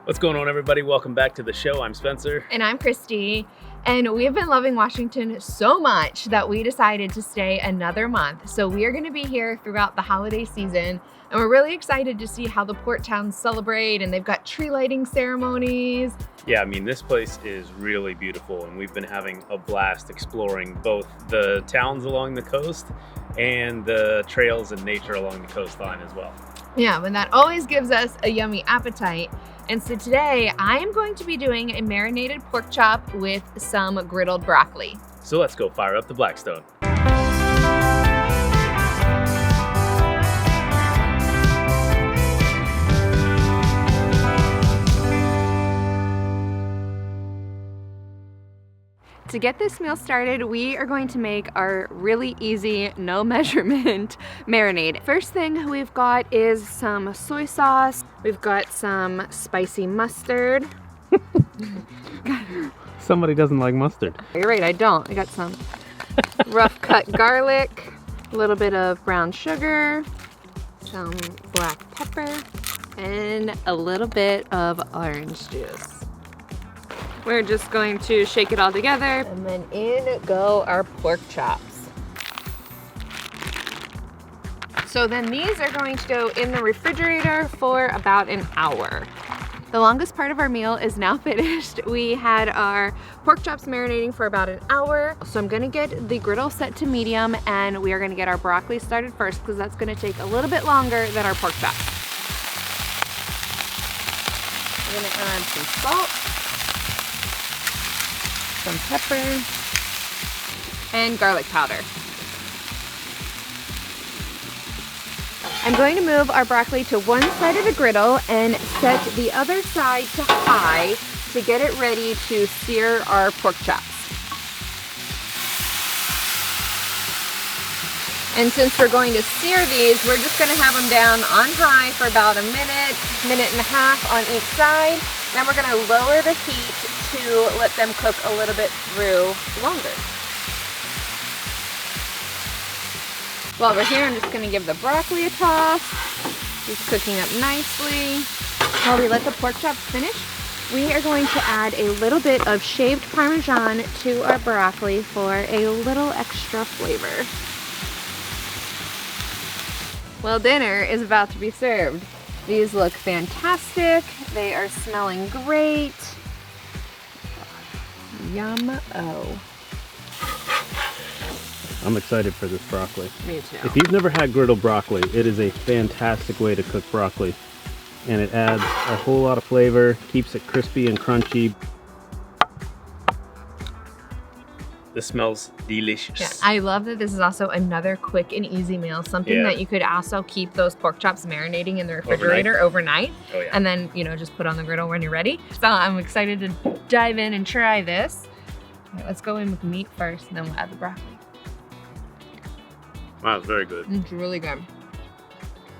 What's going on, everybody? Welcome back to the show. I'm Spencer. And I'm Christy. And we've been loving Washington so much that we decided to stay another month. So we are going to be here throughout the holiday season. And we're really excited to see how the port towns celebrate. And they've got tree lighting ceremonies. Yeah, I mean, this place is really beautiful. And we've been having a blast exploring both the towns along the coast and the trails and nature along the coastline as well. Yeah, but that always gives us a yummy appetite. And so today I am going to be doing a marinated pork chop with some griddled broccoli. So let's go fire up the Blackstone. To get this meal started, we are going to make our really easy, no measurement marinade. First thing we've got is some soy sauce. We've got some spicy mustard. Somebody doesn't like mustard. You're right, I don't. I got some rough cut garlic, a little bit of brown sugar, some black pepper, and a little bit of orange juice. We're just going to shake it all together. And then in go our pork chops. So then these are going to go in the refrigerator for about an hour. The longest part of our meal is now finished. We had our pork chops marinating for about an hour. So I'm gonna get the griddle set to medium and we are gonna get our broccoli started first because that's gonna take a little bit longer than our pork chops. We're gonna add some salt, some pepper, and garlic powder. I'm going to move our broccoli to one side of the griddle and set the other side to high to get it ready to sear our pork chops. And since we're going to sear these, we're just going to have them down on high for about a minute, minute and a half on each side. Then we're going to lower the heat to let them cook a little bit through longer. While we're here, I'm just going to give the broccoli a toss. It's cooking up nicely. While we let the pork chops finish, we are going to add a little bit of shaved Parmesan to our broccoli for a little extra flavor. Well, dinner is about to be served. These look fantastic. They are smelling great. Yum-o. I'm excited for this broccoli. Me too. If you've never had griddle broccoli, it is a fantastic way to cook broccoli. And it adds a whole lot of flavor, keeps it crispy and crunchy. This smells delicious. Yeah, I love that this is also another quick and easy meal. Something that you could also keep those pork chops marinating in the refrigerator overnight. Oh, yeah. And then, you know, just put on the griddle when you're ready. So I'm excited to dive in and try this. All right, let's go in with the meat first, and then we'll add the broccoli. Wow, it's very good. It's really good.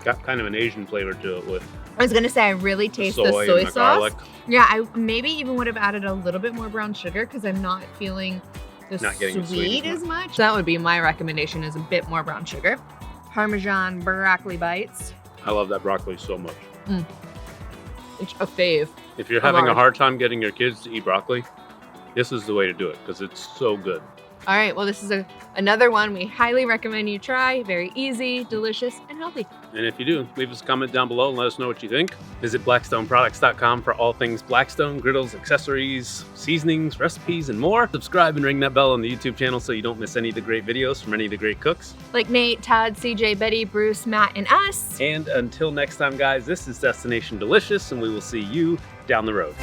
Got kind of an Asian flavor to it with I was gonna say, I really taste the soy and the sauce. garlic. Yeah, I maybe even would have added a little bit more brown sugar because I'm not feeling the sweet as much. So that would be my recommendation, is a bit more brown sugar. Parmesan broccoli bites. I love that broccoli so much. It's a fave. If you're having a hard time getting your kids to eat broccoli, this is the way to do it because it's so good. All right, well, this is another one we highly recommend you try. Very easy, delicious, and healthy. And if you do, leave us a comment down below and let us know what you think. Visit blackstoneproducts.com for all things Blackstone, griddles, accessories, seasonings, recipes, and more. Subscribe and ring that bell on the YouTube channel so you don't miss any of the great videos from any of the great cooks. Like Nate, Todd, CJ, Betty, Bruce, Matt, and us. And until next time, guys, this is Destination Delicious, and we will see you down the road.